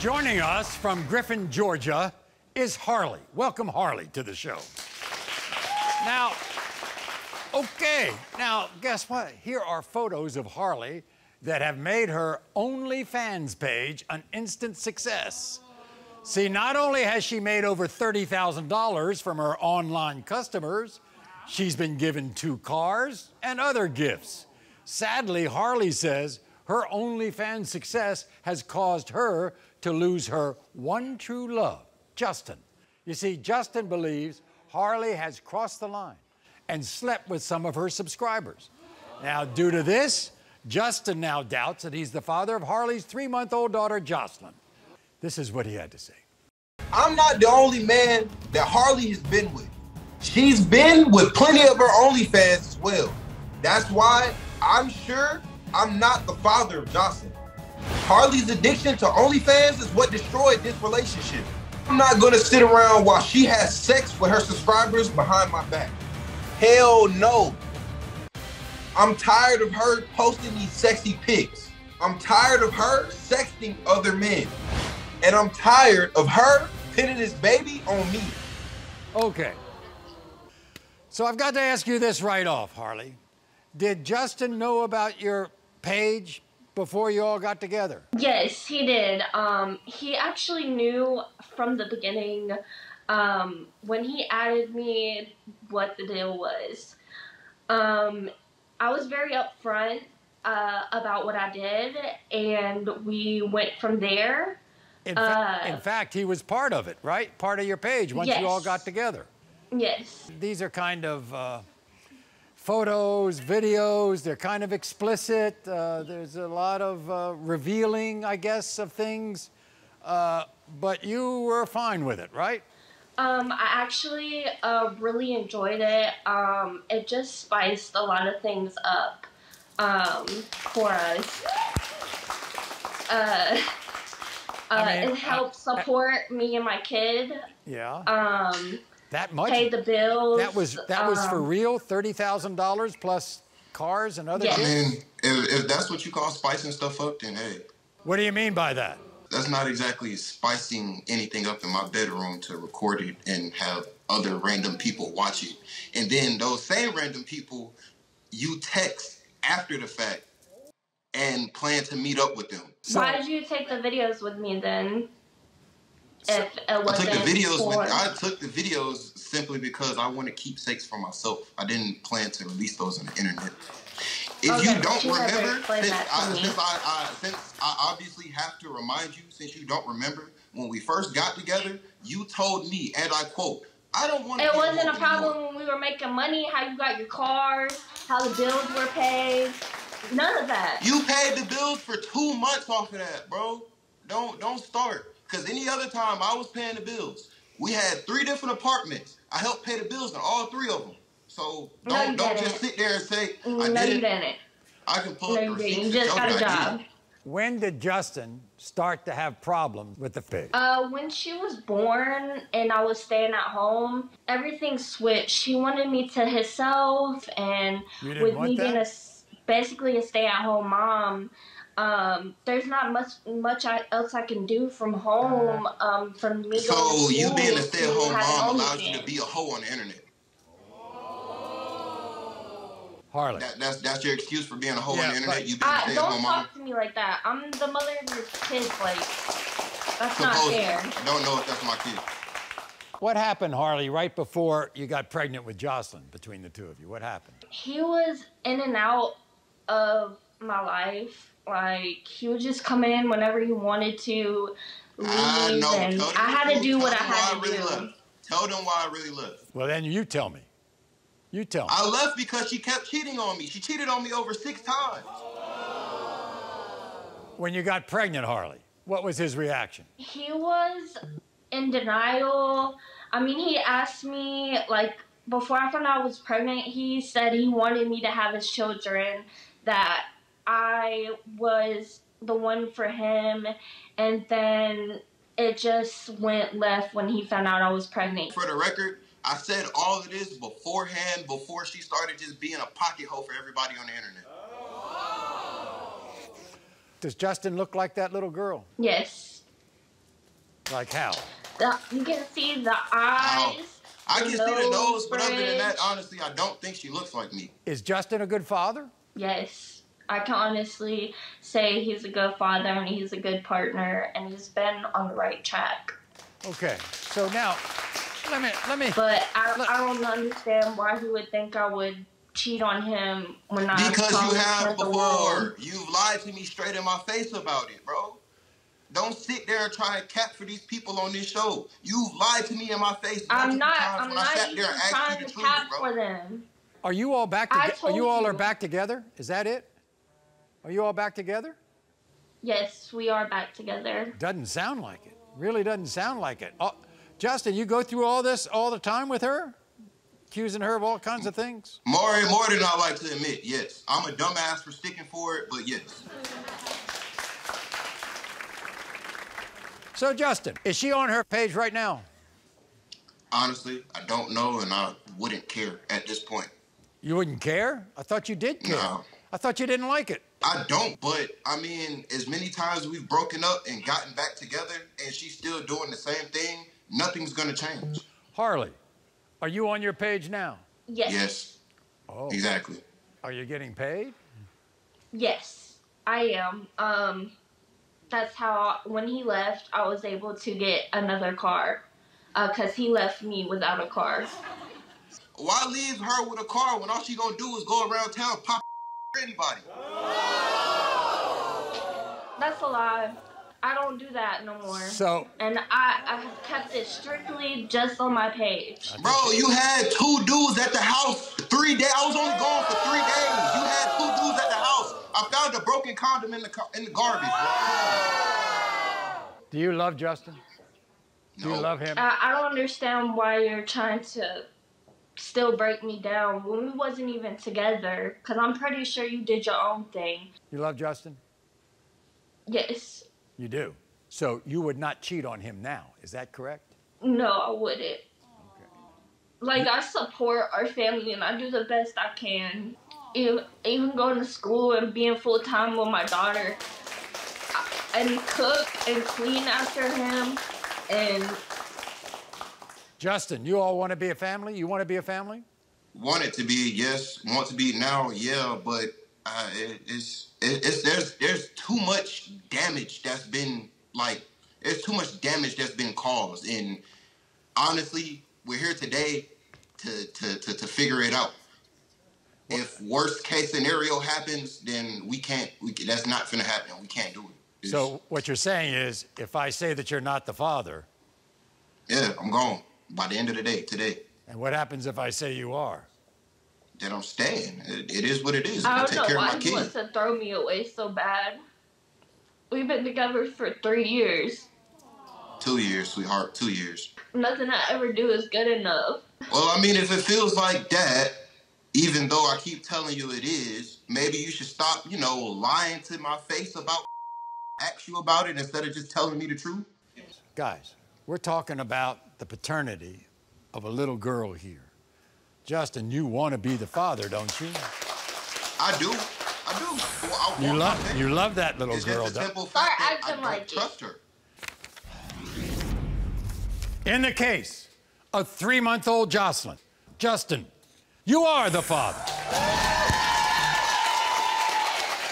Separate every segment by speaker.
Speaker 1: Joining us from Griffin, Georgia, is Harle. Welcome, Harle, to the show. Now, guess what? Here are photos of Harle that have made her OnlyFans page an instant success. See, not only has she made over $30,000 from her online customers, she's been given 2 cars and other gifts. Sadly, Harle says her OnlyFans success has caused her to lose her one true love, Justin. You see, Justin believes Harle has crossed the line and slept with some of her subscribers. Now, due to this, Justin now doubts that he's the father of Harle's 3-month-old daughter, Jocelyn. This is what he had to say.
Speaker 2: I'm not the only man that Harle has been with. She's been with plenty of her OnlyFans as well. That's why I'm sure I'm not the father of Jocelyn. Harle's addiction to OnlyFans is what destroyed this relationship. I'm not gonna sit around while she has sex with her subscribers behind my back. Hell no. I'm tired of her posting these sexy pics. I'm tired of her sexting other men. And I'm tired of her pinning this baby on me.
Speaker 1: Okay. So I've got to ask you this right off, Harle. Did Justin know about your page before you all got together?
Speaker 3: Yes, he did. He actually knew from the beginning when he added me what the deal was. I was very upfront about what I did, and we went from there.
Speaker 1: In fact, he was part of it, right? Part of your page once you all got together.
Speaker 3: Yes.
Speaker 1: These are kind of photos, videos. They're kind of explicit. There's a lot of revealing, I guess, of things. But you were fine with it, right?
Speaker 3: I actually really enjoyed it. It just spiced a lot of things up for us. It helped support me and my kid.
Speaker 1: Yeah. That much?
Speaker 3: Pay the bills.
Speaker 1: That was for real? $30,000 plus cars and other
Speaker 3: gifts?
Speaker 4: I mean, if that's what you call spicing stuff up, then hey.
Speaker 1: What do you mean by that?
Speaker 4: That's not exactly spicing anything up in my bedroom to record it and have other random people watch it. And then those same random people, you text after the fact and plan to meet up with them.
Speaker 3: So, why did you take the videos with me then? I
Speaker 4: took the videos simply because I want to keep sex for myself. I didn't plan to release those on the internet. If you don't remember, since I obviously have to remind you, since you don't remember, when we first got together, you told me, and I quote, I don't want to.
Speaker 3: It wasn't a problem when we were making money, how you got your cars, how the bills were paid. None of that.
Speaker 4: You paid the bills for 2 months off of that, bro. Don't start. Because any other time I was paying the bills. We had 3 different apartments. I helped pay the bills on all 3 of them. So don't just sit there and say, I didn't. I can pull up the receipts.
Speaker 3: You just got a job.
Speaker 1: When did Justin start to have problems with the pig?
Speaker 3: When she was born and I was staying at home, everything switched. He wanted me to himself, and with me being basically a stay-at-home mom, there's not much else I can do from home. From me.
Speaker 4: So you being a stay-at-home mom allows you to be a hoe on the internet.
Speaker 1: Harle.
Speaker 4: That's your excuse for being a hoe on the internet. You being a stay-at-home
Speaker 3: don't
Speaker 4: mom.
Speaker 3: talk to me like that. I'm the mother of your kids. Like, that's not fair.
Speaker 4: I don't know if that's my kid.
Speaker 1: What happened, Harle, right before you got pregnant with Jocelyn, between the 2 of you? What happened?
Speaker 3: He was in and out of my life. Like, he would just come in whenever he wanted to leave, and I had to do what I had to do.
Speaker 4: Tell them why I really left.
Speaker 1: Well, then you tell me. You tell me.
Speaker 4: I left because she kept cheating on me. She cheated on me over 6 times.
Speaker 1: When you got pregnant, Harle, what was his reaction?
Speaker 3: He was in denial. I mean, he asked me, like, before I found out I was pregnant, he said he wanted me to have his children, that I was the one for him, and then it just went left when he found out I was pregnant.
Speaker 4: For the record, I said all of this beforehand, before she started just being a pocket hoe for everybody on the internet.
Speaker 1: Does Justin look like that little girl?
Speaker 3: Yes.
Speaker 1: Like how?
Speaker 3: You can see the eyes.
Speaker 4: I can see the nose, but other than that, honestly, I don't think she looks like me.
Speaker 1: Is Justin a good father?
Speaker 3: Yes. I can honestly say he's a good father and he's a good partner and he's been on the right track.
Speaker 1: Okay, so now, let me.
Speaker 3: But I don't understand why he would think I would cheat on him when I
Speaker 4: because you have before.
Speaker 3: World.
Speaker 4: You've lied to me straight in my face about it, bro. Don't sit there and try and cap for these people on this show. You've lied to me in my face multiple times when I sat there and asked you the truth, bro.
Speaker 3: For them.
Speaker 1: Are you all back together? Are you all back together? Is that it? Are you all back together?
Speaker 3: Yes, we are back together.
Speaker 1: Doesn't sound like it. Really doesn't sound like it. Oh, Justin, you go through all this all the time with her? Accusing her of all kinds of things?
Speaker 4: Maury, more than I like to admit, yes. I'm a dumbass for sticking for it, but yes.
Speaker 1: So, Justin, is she on her page right now?
Speaker 4: Honestly, I don't know, and I wouldn't care at this point.
Speaker 1: You wouldn't care? I thought you did care.
Speaker 4: No.
Speaker 1: I thought you didn't like it.
Speaker 4: I don't, but, I mean, as many times we've broken up and gotten back together, and she's still doing the same thing, nothing's gonna change.
Speaker 1: Harle, are you on your page now?
Speaker 3: Yes.
Speaker 4: Yes.
Speaker 1: Oh.
Speaker 4: Exactly.
Speaker 1: Are you getting paid?
Speaker 3: Yes, I am. That's how, when he left, I was able to get another car. Because he left me without a car.
Speaker 4: Why leave her with a car when all she gonna do is go around town pop anybody?
Speaker 3: That's a lie. I don't do that no more.
Speaker 1: So,
Speaker 3: and I have kept it strictly just on my page.
Speaker 4: Bro, you had 2 dudes at the house 3 days. I was only gone for 3 days. You had 2 dudes at the house. I found a broken condom in the garbage, bro.
Speaker 1: Do you love Justin? Do you love him?
Speaker 3: I don't understand why you're trying to still break me down when we wasn't even together. Because I'm pretty sure you did your own thing.
Speaker 1: You love Justin?
Speaker 3: Yes.
Speaker 1: You do? So you would not cheat on him now, is that correct?
Speaker 3: No, I wouldn't.
Speaker 1: Okay.
Speaker 3: Like, I support our family and I do the best I can. Even going to school and being full-time with my daughter. And cook and clean after him. And
Speaker 1: Justin, you all want to be a family? You want to be a family?
Speaker 4: Want it to be, yes. Want to be now, yeah. But there's too much damage that's been caused. And honestly, we're here today to figure it out. If worst case scenario happens, then that's not gonna happen. We can't do it.
Speaker 1: So what you're saying is, if I say that you're not the father...
Speaker 4: Yeah, I'm gone by the end of the day, today.
Speaker 1: And what happens if I say you are?
Speaker 4: Then I'm staying. It is what it is.
Speaker 3: I
Speaker 4: I
Speaker 3: don't
Speaker 4: take
Speaker 3: know
Speaker 4: care of
Speaker 3: why
Speaker 4: my
Speaker 3: he
Speaker 4: kids.
Speaker 3: wants to throw me away so bad. We've been together for 3 years.
Speaker 4: 2 years, sweetheart, 2 years.
Speaker 3: Nothing I ever do is good enough.
Speaker 4: Well, I mean, if it feels like that, even though I keep telling you it is, maybe you should stop, lying to my face about ask you about it instead of just telling me the truth.
Speaker 1: Guys, we're talking about the paternity of a little girl here. Justin, you want to be the father, don't you?
Speaker 4: I do. Well,
Speaker 1: you love that little girl,
Speaker 4: don't you?
Speaker 3: I
Speaker 4: trust her.
Speaker 1: In the case of 3-month-old Jocelyn, Justin, you are the father.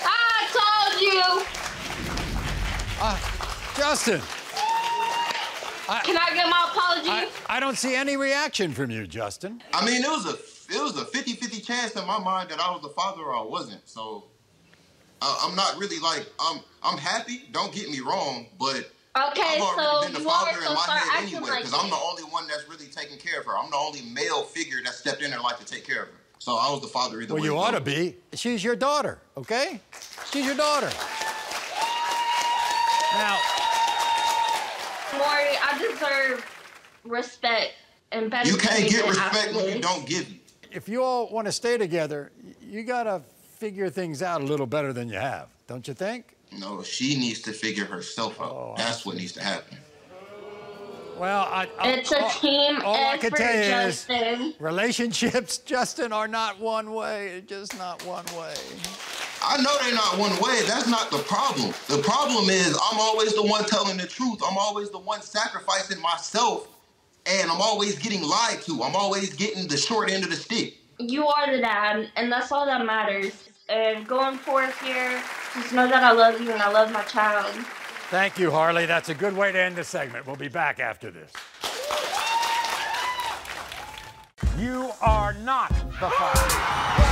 Speaker 3: I told you.
Speaker 1: Justin.
Speaker 3: Can I get my apology?
Speaker 1: I don't see any reaction from you, Justin.
Speaker 4: I mean, it was a 50-50 chance in my mind that I was the father or I wasn't. So I'm not really I'm happy. Don't get me wrong, but
Speaker 3: okay,
Speaker 4: I've already been the father in my
Speaker 3: start
Speaker 4: head
Speaker 3: acting
Speaker 4: anyway, because I'm the only one that's really taking care of her. I'm the only male figure that stepped in there like to take care of her. So I was the father either way.
Speaker 1: Well, you ought to be. She's your daughter, okay? She's your daughter. Now,
Speaker 3: Maury, I deserve respect and better.
Speaker 4: You can't get respect
Speaker 3: after
Speaker 4: when
Speaker 3: this.
Speaker 4: you don't give it.
Speaker 1: if you all want to stay together, you got to figure things out a little better than you have, don't you think?
Speaker 4: No, she needs to figure herself out.
Speaker 1: Oh,
Speaker 4: that's what needs to happen.
Speaker 1: Well,
Speaker 3: it's a team
Speaker 1: all I
Speaker 3: effort,
Speaker 1: can tell you
Speaker 3: Justin.
Speaker 1: is relationships, Justin, are not one way. They're just not one way.
Speaker 4: I know they're not one way. That's not the problem. The problem is I'm always the one telling the truth. I'm always the one sacrificing myself, and I'm always getting lied to. I'm always getting the short end of the stick.
Speaker 3: You are the dad, and that's all that matters. And going forth here, just know that I love you and I love my child.
Speaker 1: Thank you, Harle. That's a good way to end the segment. We'll be back after this. You are not the father.